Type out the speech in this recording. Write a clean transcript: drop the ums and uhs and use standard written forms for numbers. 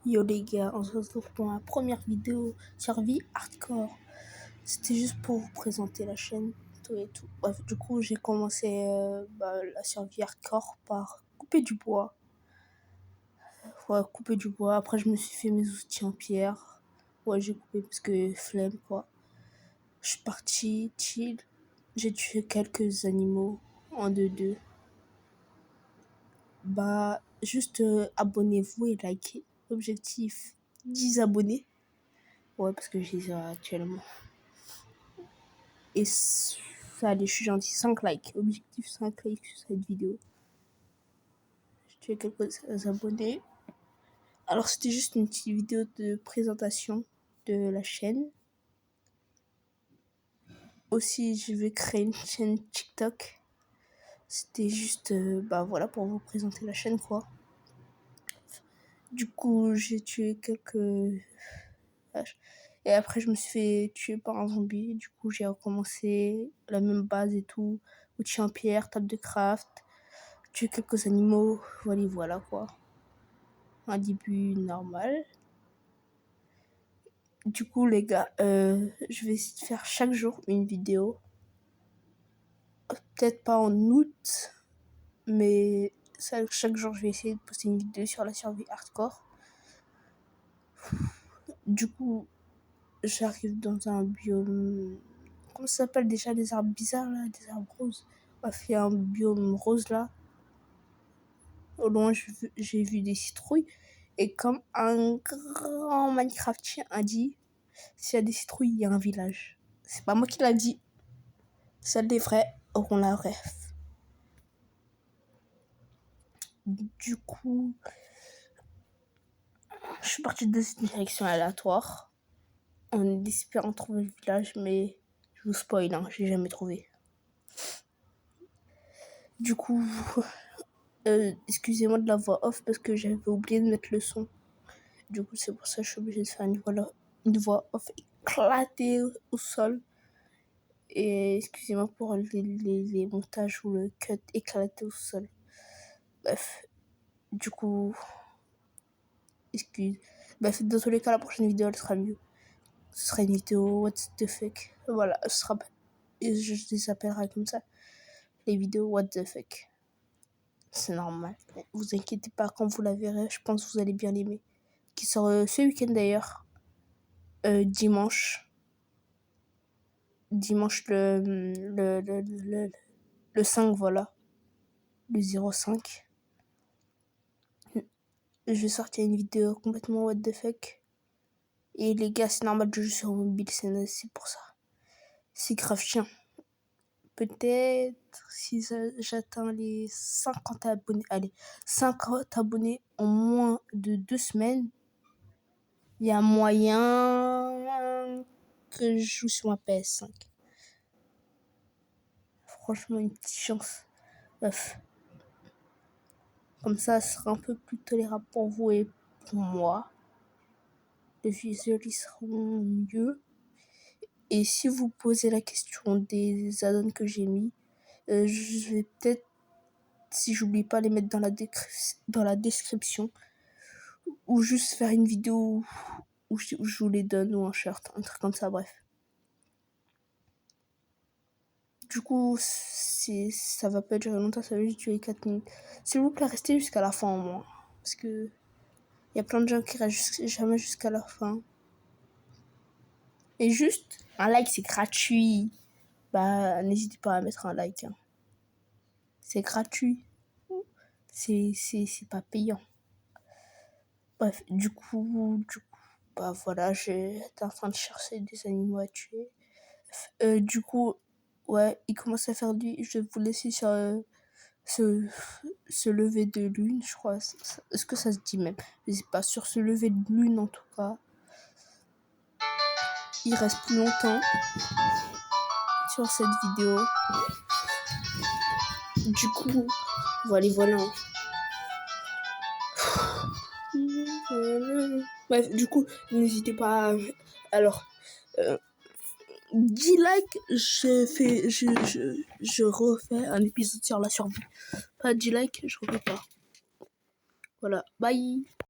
Yo les gars, on se retrouve pour ma première vidéo survie hardcore. C'était juste pour vous présenter la chaîne, tout et tout. Bref, du coup, j'ai commencé la survie hardcore par couper du bois. Ouais, couper du bois. Après, je me suis fait mes outils en pierre. Ouais, j'ai coupé parce que flemme, quoi. Je suis parti, chill. J'ai tué quelques animaux en 2-2. Juste abonnez-vous et likez. Objectif 10 abonnés. Ouais, parce que j'ai ça actuellement. Et ça, allez, je suis gentil. 5 likes. Objectif 5 likes sur cette vidéo. J'ai quelques abonnés. Alors, c'était juste une petite vidéo de présentation de la chaîne. Aussi, je vais créer une chaîne TikTok. C'était juste, voilà, pour vous présenter la chaîne, quoi. Du coup, j'ai tué quelques vaches. Et après, je me suis fait tuer par un zombie. Du coup, j'ai recommencé la même base et tout. Outils en pierre, table de craft. Tuer quelques animaux. Voilà quoi. Un début normal. Du coup, les gars, je vais essayer de faire chaque jour une vidéo. Peut-être pas en août, mais chaque jour, je vais essayer de poster une vidéo sur la survie hardcore. Du coup, j'arrive dans un biome... Comment ça s'appelle déjà, les arbres bizarres là, des arbres roses. Il y a un biome rose là. Au loin, j'ai vu des citrouilles. Et comme un grand Minecraftien a dit, s'il y a des citrouilles, il y a un village. C'est pas moi qui l'a dit. Seuls les vrais auront la ref. Du coup, je suis partie dans une direction aléatoire en espérant trouver le village, mais je vous spoil, hein, j'ai jamais trouvé. Du coup, excusez-moi de la voix off parce que j'avais oublié de mettre le son. Du coup, c'est pour ça que je suis obligée de faire une voix off éclatée au sol. Et excusez-moi pour les montages ou le cut éclaté au sol. Bref, du coup, Bref, dans tous les cas, la prochaine vidéo, elle sera mieux. Ce sera une vidéo what the fuck. Voilà, je les appellerai comme ça. Les vidéos what the fuck. C'est normal. Vous inquiétez pas, quand vous la verrez, je pense que vous allez bien l'aimer. Qui sort ce week-end d'ailleurs. Dimanche. Dimanche le 5, voilà. Le 05. Je vais sortir une vidéo complètement what the fuck. Et les gars, c'est normal, je joue sur mobile, c'est pour ça. C'est grave chiant. Peut-être si j'atteins les 50 abonnés, allez, 50 abonnés en moins de 2 semaines, il y a moyen que je joue sur ma PS5. Franchement, une petite chance. Bref. Comme ça sera un peu plus tolérable pour vous et pour moi. Les visuels seront mieux. Et si vous posez la question des add-ons que j'ai mis, je vais peut-être, si j'oublie pas, les mettre dans la description. Ou juste faire une vidéo où je vous les donne, ou un shirt, un truc comme ça, bref. Du coup, ça va pas durer longtemps, ça va juste durer 4 minutes. S'il vous plaît, restez jusqu'à la fin au moins. Parce que il y a plein de gens qui restent jamais jusqu'à la fin. Et juste, un like, c'est gratuit. N'hésitez pas à mettre un like. Hein. C'est gratuit. C'est pas payant. Bref, du coup, voilà, j'étais en train de chercher des animaux à tuer. Du coup, ouais, il commence à faire nuit. Je vais vous laisser sur ce lever de lune, je crois. Est-ce que ça se dit même? Je sais pas, sur ce lever de lune en tout cas. Il reste plus longtemps sur cette vidéo. Du coup, voilà. Bref, du coup, n'hésitez pas à... Alors, 10 likes, je refais un épisode sur la survie. Pas 10 likes, je refais pas. Voilà, bye.